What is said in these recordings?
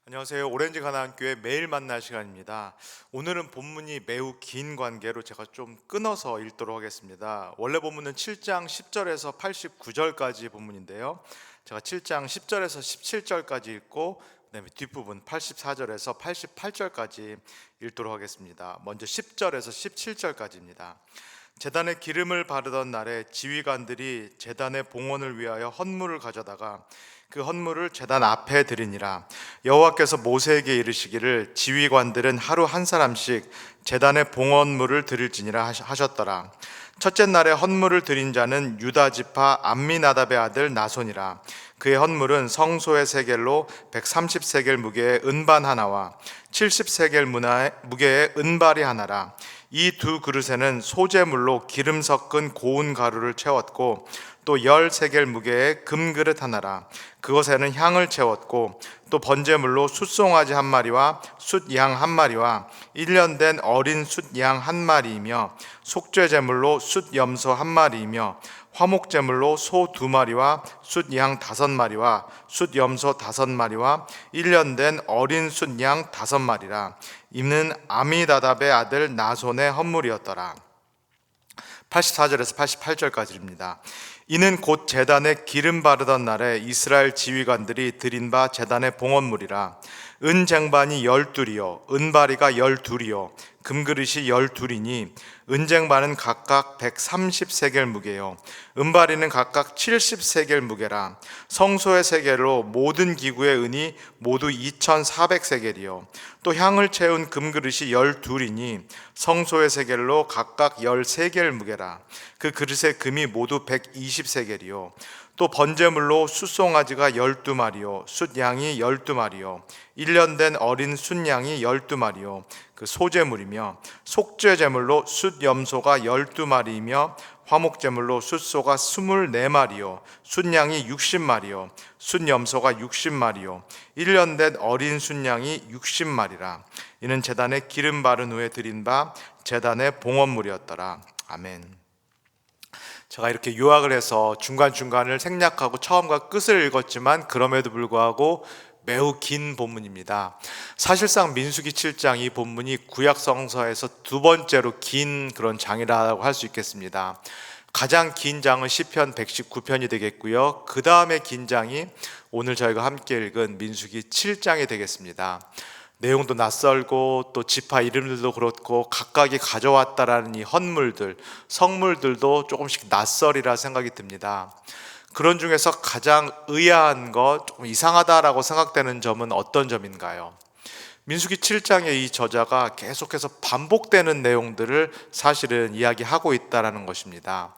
안녕하세요. 오렌지 가나안교회 매일 만날 시간입니다. 오늘은 본문이 매우 긴 관계로 제가 좀 끊어서 읽도록 하겠습니다. 원래 본문은 7장 10절에서 89절까지 본문인데요. 제가 7장 10절에서 17절까지 읽고 그다음에 뒷부분 84절에서 88절까지 읽도록 하겠습니다. 먼저 10절에서 17절까지입니다. 제단에 기름을 바르던 날에 지휘관들이 제단의 봉헌을 위하여 헌물을 가져다가 그 헌물을 제단 앞에 드리니라. 여호와께서 모세에게 이르시기를 지휘관들은 하루 한 사람씩 제단의 봉헌물을 드릴지니라 하셨더라. 첫째 날에 헌물을 드린 자는 유다 지파 암미나답의 아들 나손이라. 그의 헌물은 성소의 세겔로 130세겔 무게의 은반 하나와 70세겔 무게의 은발이 하나라. 이 두 그릇에는 소재물로 기름 섞은 고운 가루를 채웠고 또 10세겔 무게의 금그릇 하나라. 그것에는 향을 채웠고 또 번제물로 숫송아지 한 마리와 숫양 한 마리와 1년 된 어린 숫양 한 마리이며 속죄제물로 숫염소 한 마리이며 화목제물로 소 2마리와 숫양 5마리와 숫염소 5마리와 1년 된 어린 숫양 5마리라. 이는 아미다답의 아들 나손의 헌물이었더라. 84절에서 88절까지입니다. 이는 곧 제단에 기름 바르던 날에 이스라엘 지휘관들이 드린 바 제단의 봉헌물이라. 은쟁반이 12이요 은바리가 12이요 금그릇이 12이니 은쟁반은 각각 130세겔 무게요 은바리는 각각 70세겔 무게라. 성소의 세겔로 모든 기구의 은이 모두 2400세겔이요 또 향을 채운 금그릇이 12이니 성소의 세겔로 각각 13겔 무게라. 그 그릇의 금이 모두 120세겔이요 또 번제물로 숫송아지가 12마리요 숫양이 12마리요 1년 된 어린 숫양이 12마리요 그 소제물이며 속죄제물로 숫염소가 12마리이며 화목제물로 숫소가 24마리요 숫양이 60마리요 숫염소가 60마리요 1년 된 어린 숫양이 60마리라. 이는 제단에 기름 바른 후에 드린 바 제단의 봉헌물이었더라. 아멘. 제가 이렇게 요약을 해서 중간중간을 생략하고 처음과 끝을 읽었지만 그럼에도 불구하고 매우 긴 본문입니다. 사실상 민수기 7장 이 본문이 구약 성서에서 두 번째로 긴 그런 장이라고 할 수 있겠습니다. 가장 긴 장은 시편 119편이 되겠고요. 그 다음에 긴 장이 오늘 저희가 함께 읽은 민수기 7장이 되겠습니다. 내용도 낯설고 또 지파 이름들도 그렇고 각각이 가져왔다라는 이 헌물들, 성물들도 조금씩 낯설이라 생각이 듭니다. 그런 중에서 가장 의아한 것, 조금 이상하다라고 생각되는 점은 어떤 점인가요? 민수기 7장의 이 저자가 계속해서 반복되는 내용들을 사실은 이야기하고 있다는 것입니다.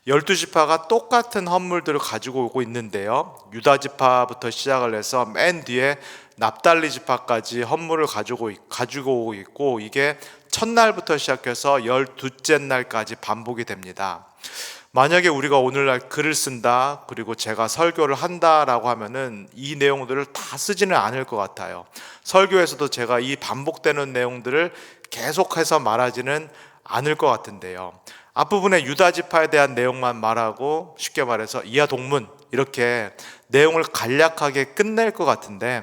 12지파가 똑같은 헌물들을 가지고 오고 있는데요, 유다 지파부터 시작을 해서 맨 뒤에 납달리 지파까지 헌물을 가지고 오고 있고, 이게 첫날부터 시작해서 12째 날까지 반복이 됩니다. 만약에 우리가 오늘날 글을 쓴다, 그리고 제가 설교를 한다라고 하면은 이 내용들을 다 쓰지는 않을 것 같아요. 설교에서도 제가 이 반복되는 내용들을 계속해서 말하지는 않을 것 같은데요, 앞부분에 유다 지파에 대한 내용만 말하고 쉽게 말해서 이하동문 이렇게 내용을 간략하게 끝낼 것 같은데,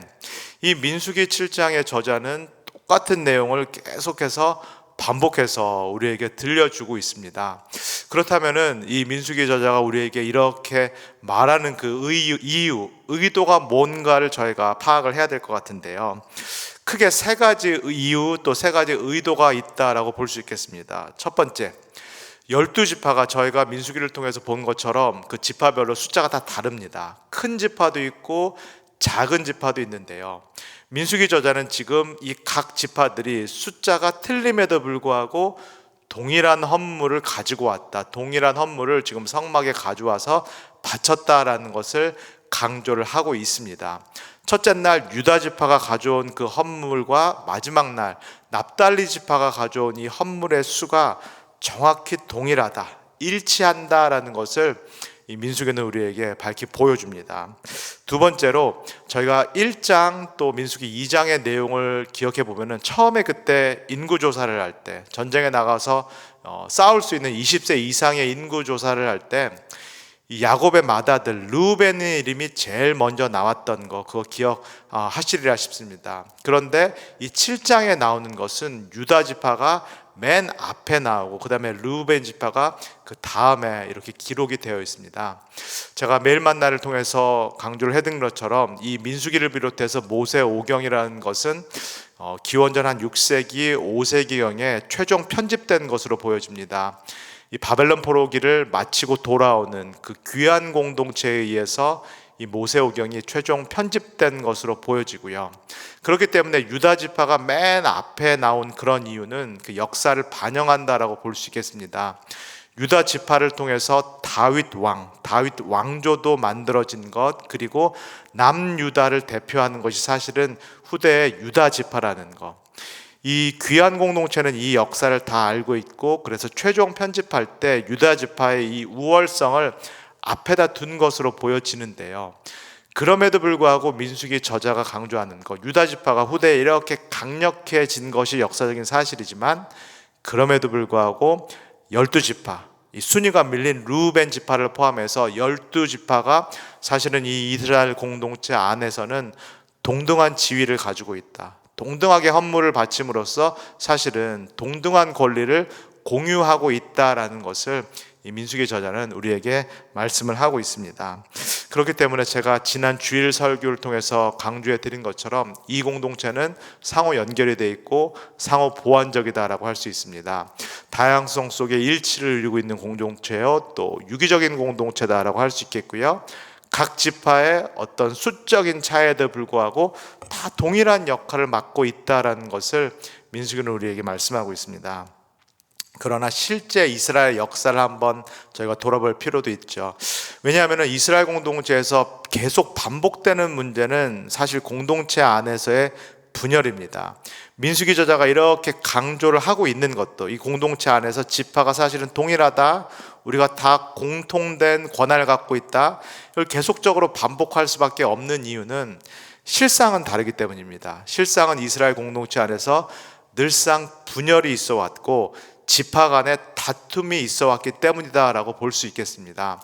이 민수기 7장의 저자는 똑같은 내용을 계속해서 반복해서 우리에게 들려주고 있습니다. 그렇다면은 이 민수기 저자가 우리에게 이렇게 말하는 그 이유, 의도가 뭔가를 저희가 파악을 해야 될 것 같은데요, 크게 세 가지 이유 또 세 가지 의도가 있다라고 볼 수 있겠습니다. 첫 번째, 12지파가 저희가 민수기를 통해서 본 것처럼 그 지파별로 숫자가 다 다릅니다. 큰 지파도 있고 작은 지파도 있는데요, 민수기 저자는 지금 이 각 지파들이 숫자가 틀림에도 불구하고 동일한 헌물을 가지고 왔다, 동일한 헌물을 지금 성막에 가져와서 바쳤다라는 것을 강조를 하고 있습니다. 첫째 날 유다 지파가 가져온 그 헌물과 마지막 날 납달리 지파가 가져온 이 헌물의 수가 정확히 동일하다, 일치한다라는 것을 이 민수기는 우리에게 밝히 보여줍니다. 두 번째로, 저희가 1장 또 민수기 2장의 내용을 기억해 보면은 처음에 그때 인구조사를 할 때, 전쟁에 나가서 싸울 수 있는 20세 이상의 인구조사를 할 때 이 야곱의 맏아들 르우벤의 이름이 제일 먼저 나왔던 거 그거 기억하시리라 싶습니다. 그런데 이 7장에 나오는 것은 유다 지파가 맨 앞에 나오고 그 다음에 르우벤 지파가 그 다음에 이렇게 기록이 되어 있습니다. 제가 매일 만나를 통해서 강조를 해둔 것처럼 이 민수기를 비롯해서 모세오경이라는 것은 기원전 한 6세기 5세기경에 최종 편집된 것으로 보여집니다. 이 바벨론 포로기를 마치고 돌아오는 그 귀한 공동체에 의해서 이 모세오경이 최종 편집된 것으로 보여지고요. 그렇기 때문에 유다 지파가 맨 앞에 나온 그런 이유는 그 역사를 반영한다라고 볼 수 있겠습니다. 유다 지파를 통해서 다윗 왕조도 만들어진 것, 그리고 남유다를 대표하는 것이 사실은 후대의 유다 지파라는 것. 이 귀한 공동체는 이 역사를 다 알고 있고, 그래서 최종 편집할 때 유다 지파의 이 우월성을 앞에다 둔 것으로 보여지는데요. 그럼에도 불구하고 민수기 저자가 강조하는 것, 유다 지파가 후대에 이렇게 강력해진 것이 역사적인 사실이지만, 그럼에도 불구하고 12지파, 이 순위가 밀린 르우벤 지파를 포함해서 12지파가 사실은 이 이스라엘 공동체 안에서는 동등한 지위를 가지고 있다. 동등하게 헌물을 바침으로써 사실은 동등한 권리를 공유하고 있다라는 것을 이 민수기 저자는 우리에게 말씀을 하고 있습니다. 그렇기 때문에 제가 지난 주일 설교를 통해서 강조해 드린 것처럼 이 공동체는 상호 연결이 되어 있고 상호 보완적이다라고 할 수 있습니다. 다양성 속에 일치를 이루고 있는 공동체요, 또 유기적인 공동체다라고 할 수 있겠고요. 각 지파의 어떤 수적인 차이에도 불구하고 다 동일한 역할을 맡고 있다라는 것을 민수기는 우리에게 말씀하고 있습니다. 그러나 실제 이스라엘 역사를 한번 저희가 돌아볼 필요도 있죠. 왜냐하면 이스라엘 공동체에서 계속 반복되는 문제는 사실 공동체 안에서의 분열입니다. 민수기 저자가 이렇게 강조를 하고 있는 것도 이 공동체 안에서 지파가 사실은 동일하다, 우리가 다 공통된 권한을 갖고 있다, 이걸 계속적으로 반복할 수밖에 없는 이유는 실상은 다르기 때문입니다. 실상은 이스라엘 공동체 안에서 늘상 분열이 있어 왔고 지파 간에 다툼이 있어 왔기 때문이다라고 볼 수 있겠습니다.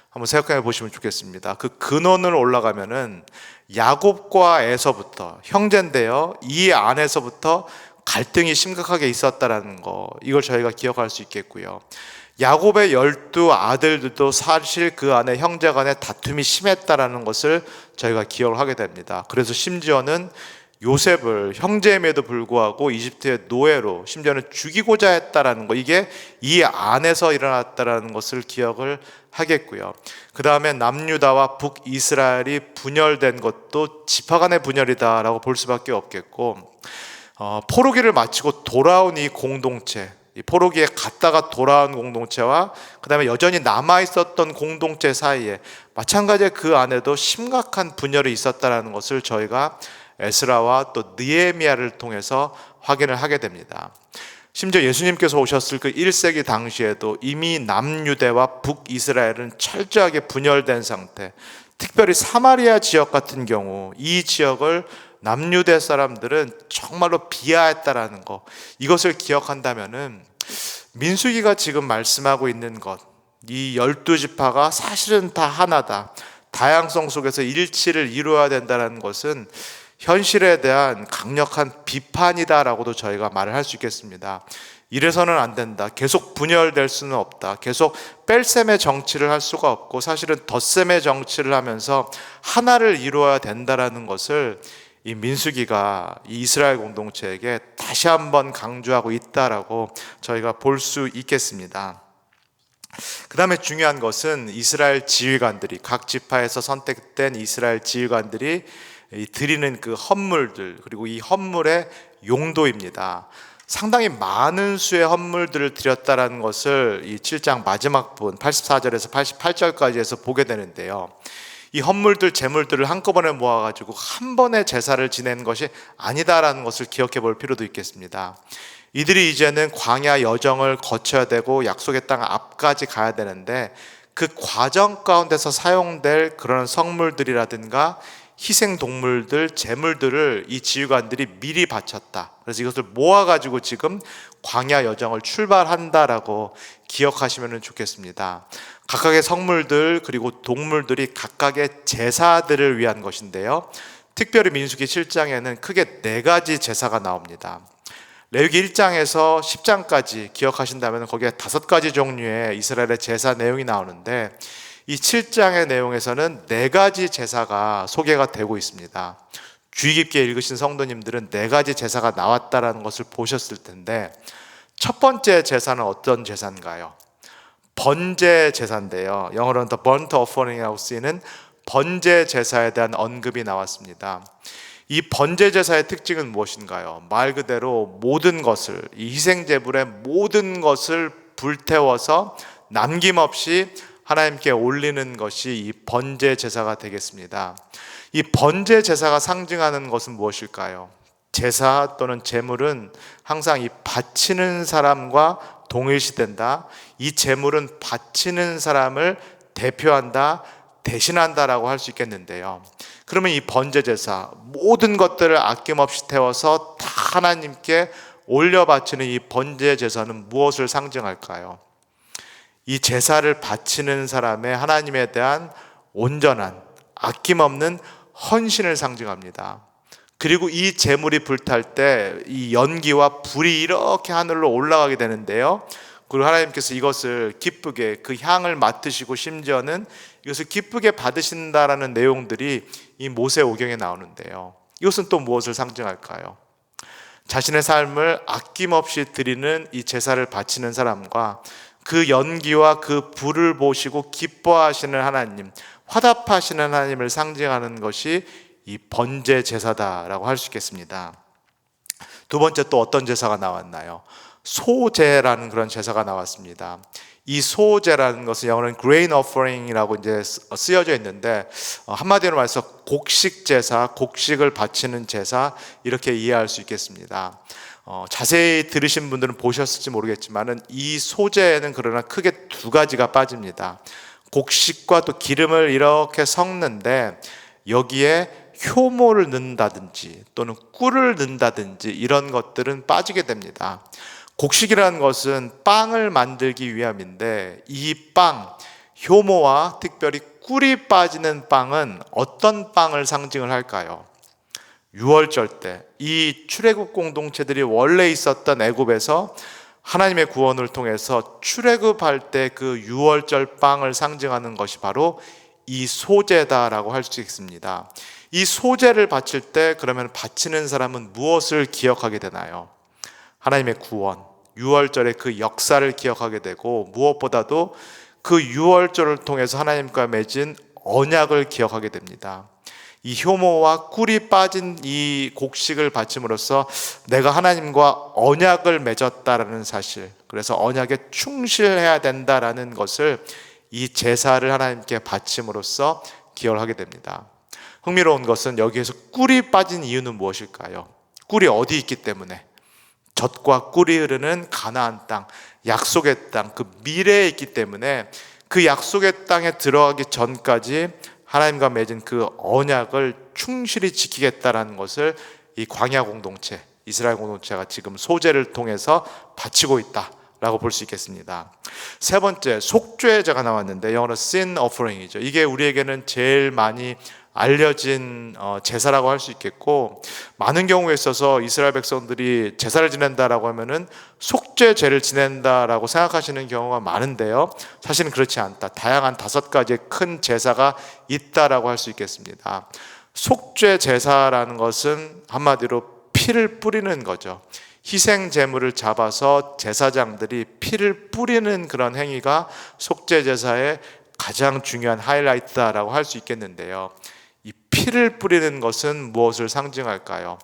한번 생각해 보시면 좋겠습니다. 그 근원을 올라가면은 야곱과 에서부터 형제인데요, 이 안에서부터 갈등이 심각하게 있었다라는 거, 이걸 저희가 기억할 수 있겠고요. 야곱의 12아들들도 사실 그 안에 형제 간에 다툼이 심했다라는 것을 저희가 기억을 하게 됩니다. 그래서 심지어는 요셉을 형제임에도 불구하고 이집트의 노예로 심지어는 죽이고자 했다라는 거, 이게 이 안에서 일어났다라는 것을 기억을 하겠고요. 그 다음에 남유다와 북이스라엘이 분열된 것도 지파 간의 분열이다라고 볼 수밖에 없겠고, 포로기를 마치고 돌아온 이 공동체, 이 포로기에 갔다가 돌아온 공동체와 그 다음에 여전히 남아있었던 공동체 사이에 마찬가지로 그 안에도 심각한 분열이 있었다는 것을 저희가 에스라와 또 느헤미야를 통해서 확인을 하게 됩니다. 심지어 예수님께서 오셨을 그 1세기 당시에도 이미 남유대와 북이스라엘은 철저하게 분열된 상태, 특별히 사마리아 지역 같은 경우 이 지역을 남유대 사람들은 정말로 비하했다라는 것, 이것을 기억한다면은 민수기가 지금 말씀하고 있는 것, 이 12지파가 사실은 다 하나다, 다양성 속에서 일치를 이루어야 된다는 것은 현실에 대한 강력한 비판이다라고도 저희가 말을 할 수 있겠습니다. 이래서는 안 된다, 계속 분열될 수는 없다, 계속 뺄셈의 정치를 할 수가 없고 사실은 덧셈의 정치를 하면서 하나를 이루어야 된다라는 것을 이 민수기가 이 이스라엘 공동체에게 다시 한번 강조하고 있다라고 저희가 볼 수 있겠습니다. 그 다음에 중요한 것은 이스라엘 지휘관들이, 각 지파에서 선택된 이스라엘 지휘관들이 드리는 그 헌물들, 그리고 이 헌물의 용도입니다. 상당히 많은 수의 헌물들을 드렸다라는 것을 이 7장 마지막 부분 84절에서 88절까지에서 보게 되는데요, 이 헌물들, 제물들을 한꺼번에 모아가지고 한 번에 제사를 지내는 것이 아니다라는 것을 기억해 볼 필요도 있겠습니다. 이들이 이제는 광야 여정을 거쳐야 되고 약속의 땅 앞까지 가야 되는데 그 과정 가운데서 사용될 그런 성물들이라든가 희생 동물들, 제물들을 이 지휘관들이 미리 바쳤다. 그래서 이것을 모아가지고 지금 광야 여정을 출발한다라고 기억하시면 좋겠습니다. 각각의 성물들 그리고 동물들이 각각의 제사들을 위한 것인데요, 특별히 민수기 7장에는 크게 4가지 제사가 나옵니다. 레위기 1장에서 10장까지 기억하신다면 거기에 5가지 종류의 이스라엘의 제사 내용이 나오는데, 이 7장의 내용에서는 4가지 제사가 소개가 되고 있습니다. 주의 깊게 읽으신 성도님들은 4가지 제사가 나왔다라는 것을 보셨을 텐데, 첫 번째 제사는 어떤 제사인가요? 번제 제사인데요, 영어로는 The Burnt Offering이라고 쓰이는 번제 제사에 대한 언급이 나왔습니다. 이 번제 제사의 특징은 무엇인가요? 말 그대로 모든 것을, 이 희생제물의 모든 것을 불태워서 남김없이 하나님께 올리는 것이 이 번제 제사가 되겠습니다. 이 번제 제사가 상징하는 것은 무엇일까요? 제사 또는 제물은 항상 이 바치는 사람과 동일시된다. 이 제물은 바치는 사람을 대표한다, 대신한다라고 할 수 있겠는데요, 그러면 이 번제 제사, 모든 것들을 아낌없이 태워서 다 하나님께 올려 바치는 이 번제 제사는 무엇을 상징할까요? 이 제사를 바치는 사람의 하나님에 대한 온전한, 아낌없는 헌신을 상징합니다. 그리고 이 제물이 불탈 때 이 연기와 불이 이렇게 하늘로 올라가게 되는데요, 그리고 하나님께서 이것을 기쁘게, 그 향을 맡으시고 심지어는 이것을 기쁘게 받으신다라는 내용들이 이 모세오경에 나오는데요, 이것은 또 무엇을 상징할까요? 자신의 삶을 아낌없이 드리는 이 제사를 바치는 사람과 그 연기와 그 불을 보시고 기뻐하시는 하나님, 화답하시는 하나님을 상징하는 것이 이 번제 제사다라고 할 수 있겠습니다. 두 번째 또 어떤 제사가 나왔나요? 소제라는 그런 제사가 나왔습니다. 이 소제라는 것은 영어로는 grain offering이라고 이제 쓰여져 있는데, 한마디로 말해서 곡식 제사, 곡식을 바치는 제사, 이렇게 이해할 수 있겠습니다. 자세히 들으신 분들은 보셨을지 모르겠지만은 이 소제에는 그러나 크게 2가지가 빠집니다. 곡식과 또 기름을 이렇게 섞는데 여기에 효모를 넣는다든지 또는 꿀을 넣는다든지 이런 것들은 빠지게 됩니다. 곡식이라는 것은 빵을 만들기 위함인데, 이 빵, 효모와 특별히 꿀이 빠지는 빵은 어떤 빵을 상징을 할까요? 유월절 때 이 출애굽 공동체들이 원래 있었던 애굽에서 하나님의 구원을 통해서 출애굽할 때 그 유월절 빵을 상징하는 것이 바로 이 소제다라고 할 수 있습니다. 이 소제를 바칠 때 그러면 바치는 사람은 무엇을 기억하게 되나요? 하나님의 구원, 유월절의 그 역사를 기억하게 되고, 무엇보다도 그 유월절을 통해서 하나님과 맺은 언약을 기억하게 됩니다. 이 효모와 꿀이 빠진 이 곡식을 바침으로써 내가 하나님과 언약을 맺었다라는 사실, 그래서 언약에 충실해야 된다라는 것을 이 제사를 하나님께 바침으로써 기억을 하게 됩니다. 흥미로운 것은 여기에서 꿀이 빠진 이유는 무엇일까요? 꿀이 어디 있기 때문에? 젖과 꿀이 흐르는 가나안 땅, 약속의 땅, 그 미래에 있기 때문에 그 약속의 땅에 들어가기 전까지 하나님과 맺은 그 언약을 충실히 지키겠다라는 것을 이 광야 공동체, 이스라엘 공동체가 지금 소제를 통해서 바치고 있다라고 볼 수 있겠습니다. 세 번째, 속죄제가 나왔는데 영어로 sin offering이죠. 이게 우리에게는 제일 많이 알려진 제사라고 할 수 있겠고, 많은 경우에 있어서 이스라엘 백성들이 제사를 지낸다라고 하면은 속죄제를 지낸다라고 생각하시는 경우가 많은데요, 사실은 그렇지 않다. 다양한 5가지의 큰 제사가 있다라고 할 수 있겠습니다. 속죄 제사라는 것은 한마디로 피를 뿌리는 거죠. 희생 제물을 잡아서 제사장들이 피를 뿌리는 그런 행위가 속죄 제사의 가장 중요한 하이라이트다라고 할 수 있겠는데요, 이 피를 뿌리는 것은 무엇을 상징할까요?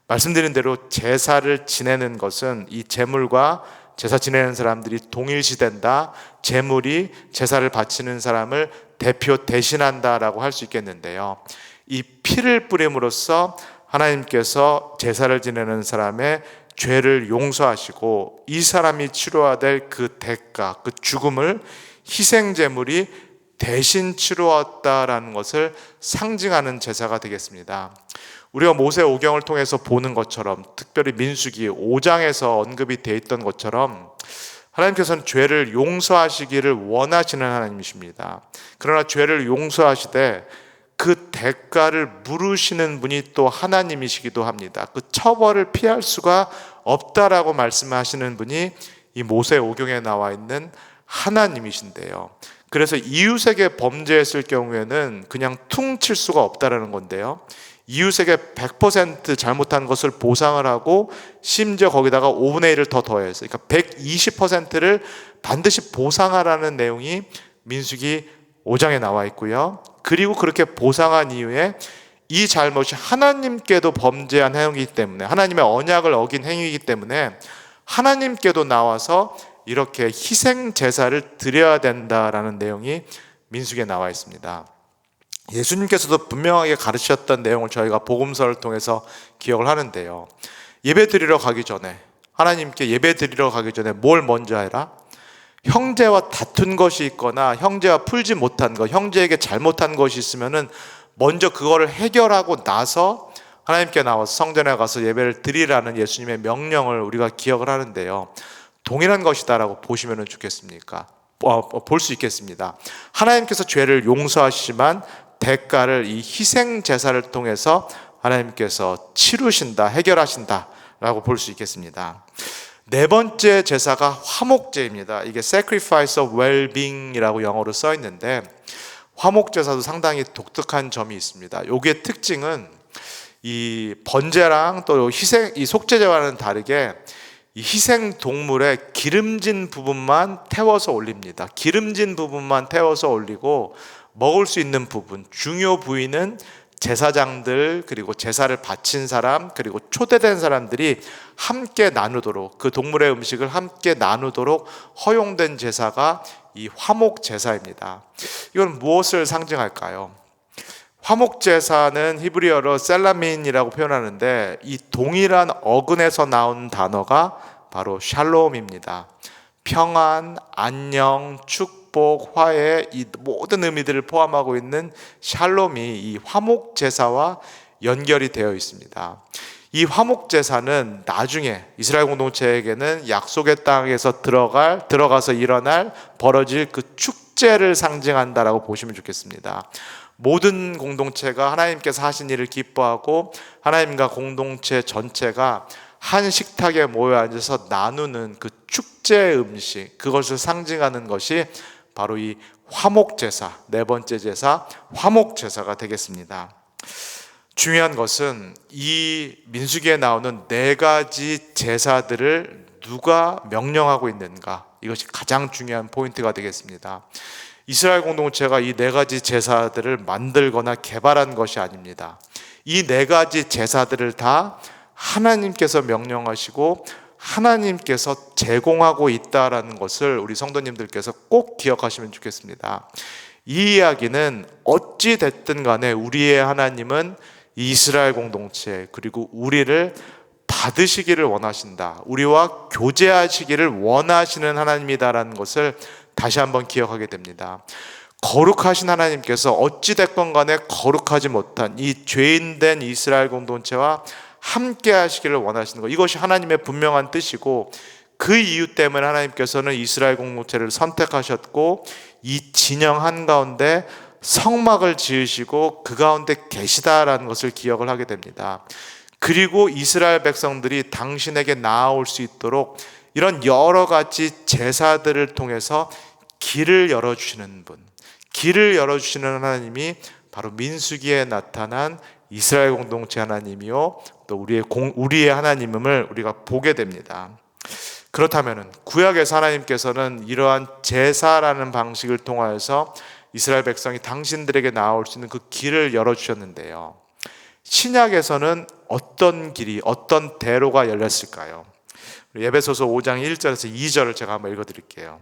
말씀드린 대로 제사를 지내는 것은 이 제물과 제사 지내는 사람들이 동일시된다, 제물이 제사를 바치는 사람을 대신한다라고 할 수 있겠는데요, 이 피를 뿌림으로써 하나님께서 제사를 지내는 사람의 죄를 용서하시고 이 사람이 치러야 될 그 대가, 그 죽음을 희생 제물이 대신 치루었다라는 것을 상징하는 제사가 되겠습니다. 우리가 모세 오경을 통해서 보는 것처럼, 특별히 민수기 5장에서 언급이 되어 있던 것처럼 하나님께서는 죄를 용서하시기를 원하시는 하나님이십니다. 그러나 죄를 용서하시되 그 대가를 물으시는 분이 또 하나님이시기도 합니다. 그 처벌을 피할 수가 없다라고 말씀하시는 분이 이 모세 오경에 나와 있는 하나님이신데요. 그래서 이웃에게 범죄했을 경우에는 그냥 퉁 칠 수가 없다라는 건데요, 이웃에게 100% 잘못한 것을 보상을 하고 심지어 거기다가 5분의 1을 더 더해서, 그러니까 120%를 반드시 보상하라는 내용이 민수기 5장에 나와 있고요. 그리고 그렇게 보상한 이후에 이 잘못이 하나님께도 범죄한 행위이기 때문에, 하나님의 언약을 어긴 행위이기 때문에 하나님께도 나와서 이렇게 희생 제사를 드려야 된다라는 내용이 민수기에 나와 있습니다. 예수님께서도 분명하게 가르치셨던 내용을 저희가 복음서를 통해서 기억을 하는데요, 예배 드리러 가기 전에, 하나님께 예배 드리러 가기 전에 뭘 먼저 해라? 형제와 다툰 것이 있거나 형제와 풀지 못한 것, 형제에게 잘못한 것이 있으면은 먼저 그거를 해결하고 나서 하나님께 나와서 성전에 가서 예배를 드리라는 예수님의 명령을 우리가 기억을 하는데요, 동일한 것이다라고 보시면 좋겠습니까? 볼 수 있겠습니다. 하나님께서 죄를 용서하시지만 대가를 이 희생 제사를 통해서 하나님께서 치르신다, 해결하신다 라고 볼 수 있겠습니다. 네 번째 제사가 화목제입니다. 이게 Sacrifice of Well-being 이라고 영어로 써 있는데, 화목제사도 상당히 독특한 점이 있습니다. 요게 특징은 이 번제랑 또 희생, 이 속죄제와는 다르게 이 희생 동물의 기름진 부분만 태워서 올립니다. 기름진 부분만 태워서 올리고 먹을 수 있는 부분, 중요 부위는 제사장들, 그리고 제사를 바친 사람, 그리고 초대된 사람들이 함께 나누도록, 그 동물의 음식을 함께 나누도록 허용된 제사가 이 화목 제사입니다. 이건 무엇을 상징할까요? 화목 제사는 히브리어로 셀라민이라고 표현하는데, 이 동일한 어근에서 나온 단어가 바로 샬롬입니다. 평안, 안녕, 축복, 화해, 이 모든 의미들을 포함하고 있는 샬롬이 이 화목 제사와 연결이 되어 있습니다. 이 화목 제사는 나중에 이스라엘 공동체에게는 약속의 땅에서 들어가서 일어날 벌어질 그 축제를 상징한다라고 보시면 좋겠습니다. 모든 공동체가 하나님께서 하신 일을 기뻐하고 하나님과 공동체 전체가 한 식탁에 모여 앉아서 나누는 그 축제 음식, 그것을 상징하는 것이 바로 이 화목제사, 네 번째 제사 화목제사가 되겠습니다. 중요한 것은 이 민수기에 나오는 네 가지 제사들을 누가 명령하고 있는가, 이것이 가장 중요한 포인트가 되겠습니다. 이스라엘 공동체가 이 네 가지 제사들을 만들거나 개발한 것이 아닙니다. 이 네 가지 제사들을 다 하나님께서 명령하시고 하나님께서 제공하고 있다라는 것을 우리 성도님들께서 꼭 기억하시면 좋겠습니다. 이 이야기는 어찌 됐든 간에 우리의 하나님은 이스라엘 공동체, 그리고 우리를 받으시기를 원하신다, 우리와 교제하시기를 원하시는 하나님이다라는 것을 다시 한번 기억하게 됩니다. 거룩하신 하나님께서 어찌 됐건 간에 거룩하지 못한 이 죄인된 이스라엘 공동체와 함께 하시기를 원하시는 것, 이것이 하나님의 분명한 뜻이고, 그 이유 때문에 하나님께서는 이스라엘 공동체를 선택하셨고 이 진영 한가운데 성막을 지으시고 그 가운데 계시다라는 것을 기억을 하게 됩니다. 그리고 이스라엘 백성들이 당신에게 나아올 수 있도록 이런 여러 가지 제사들을 통해서 길을 열어주시는 분, 길을 열어주시는 하나님이 바로 민수기에 나타난 이스라엘 공동체 하나님이요, 또 우리의 하나님임을 우리가 보게 됩니다. 그렇다면 구약에서 하나님께서는 이러한 제사라는 방식을 통하여서 이스라엘 백성이 당신들에게 나아올 수 있는 그 길을 열어주셨는데요, 신약에서는 어떤 길이, 어떤 대로가 열렸을까요? 에베소서 5장 1절에서 2절을 제가 한번 읽어드릴게요.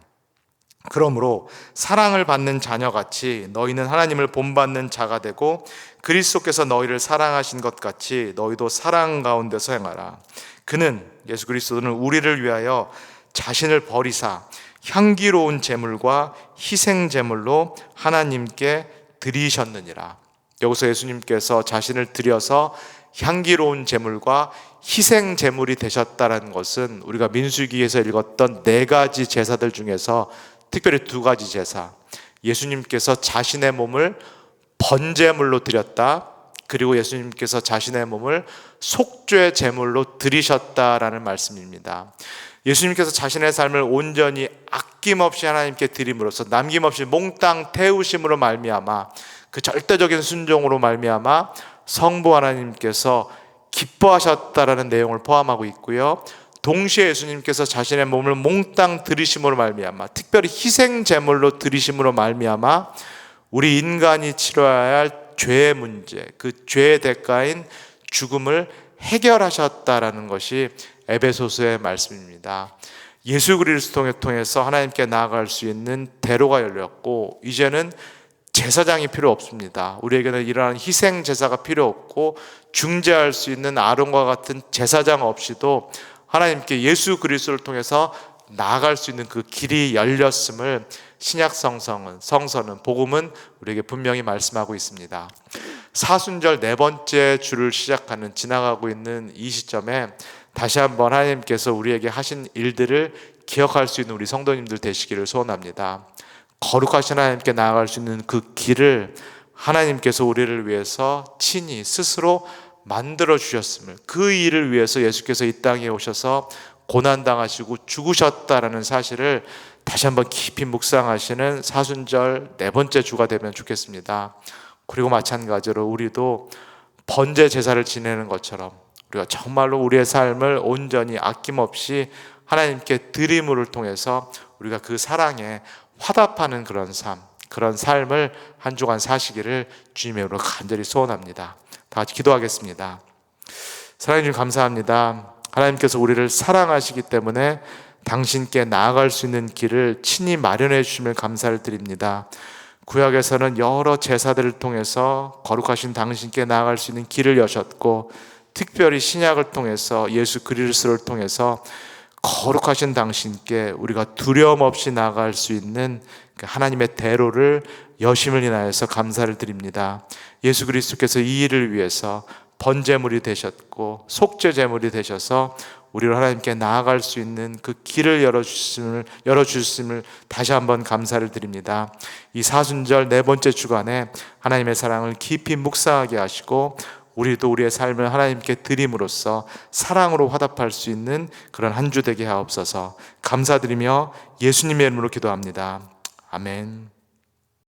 그러므로 사랑을 받는 자녀같이 너희는 하나님을 본받는 자가 되고 그리스도께서 너희를 사랑하신 것 같이 너희도 사랑 가운데서 행하라. 그는, 예수 그리스도는 우리를 위하여 자신을 버리사 향기로운 제물과 희생 제물로 하나님께 드리셨느니라. 여기서 예수님께서 자신을 드려서 향기로운 제물과 희생 제물이 되셨다는 것은 우리가 민수기에서 읽었던 4가지 제사들 중에서 특별히 2가지 제사, 예수님께서 자신의 몸을 번제물로 드렸다, 그리고 예수님께서 자신의 몸을 속죄 제물로 드리셨다라는 말씀입니다. 예수님께서 자신의 삶을 온전히 아낌없이 하나님께 드림으로써 남김없이 몽땅 태우심으로 말미암아, 그 절대적인 순종으로 말미암아 성부 하나님께서 기뻐하셨다라는 내용을 포함하고 있고요, 동시에 예수님께서 자신의 몸을 몽땅 드리심으로 말미암아, 특별히 희생 제물로 드리심으로 말미암아 우리 인간이 치러야 할 죄의 문제, 그 죄의 대가인 죽음을 해결하셨다라는 것이 에베소서의 말씀입니다. 예수 그리스도를 통해서 하나님께 나아갈 수 있는 대로가 열렸고, 이제는 제사장이 필요 없습니다. 우리에게는 이러한 희생 제사가 필요 없고, 중재할 수 있는 아론과 같은 제사장 없이도 하나님께 예수 그리스도를 통해서 나아갈 수 있는 그 길이 열렸음을 신약 성서는 복음은 우리에게 분명히 말씀하고 있습니다. 사순절 4번째 주를 시작하는, 지나가고 있는 이 시점에 다시 한번 하나님께서 우리에게 하신 일들을 기억할 수 있는 우리 성도님들 되시기를 소원합니다. 거룩하신 하나님께 나아갈 수 있는 그 길을 하나님께서 우리를 위해서 친히 스스로 만들어 주셨음을, 그 일을 위해서 예수께서 이 땅에 오셔서 고난당하시고 죽으셨다라는 사실을 다시 한번 깊이 묵상하시는 사순절 4번째 주가 되면 좋겠습니다. 그리고 마찬가지로 우리도 번제 제사를 지내는 것처럼 우리가 정말로 우리의 삶을 온전히 아낌없이 하나님께 드림을 통해서 우리가 그 사랑에 화답하는 그런 삶을 한 주간 사시기를 주님의 이름으로 간절히 소원합니다. 다 같이 기도하겠습니다. 사랑해 주님 감사합니다. 하나님께서 우리를 사랑하시기 때문에 당신께 나아갈 수 있는 길을 친히 마련해 주심을 감사를 드립니다. 구약에서는 여러 제사들을 통해서 거룩하신 당신께 나아갈 수 있는 길을 여셨고, 특별히 신약을 통해서 예수 그리스도를 통해서 거룩하신 당신께 우리가 두려움 없이 나아갈 수 있는 하나님의 대로를 여심을 인하여서 감사를 드립니다. 예수 그리스도께서 이 일을 위해서 번제물이 되셨고 속죄 제물이 되셔서 우리를 하나님께 나아갈 수 있는 그 길을 열어주심을 다시 한번 감사를 드립니다. 이 사순절 4번째 주간에 하나님의 사랑을 깊이 묵상하게 하시고, 우리도 우리의 삶을 하나님께 드림으로써 사랑으로 화답할 수 있는 그런 한 주 되게 하옵소서. 감사드리며 예수님의 이름으로 기도합니다. 아멘.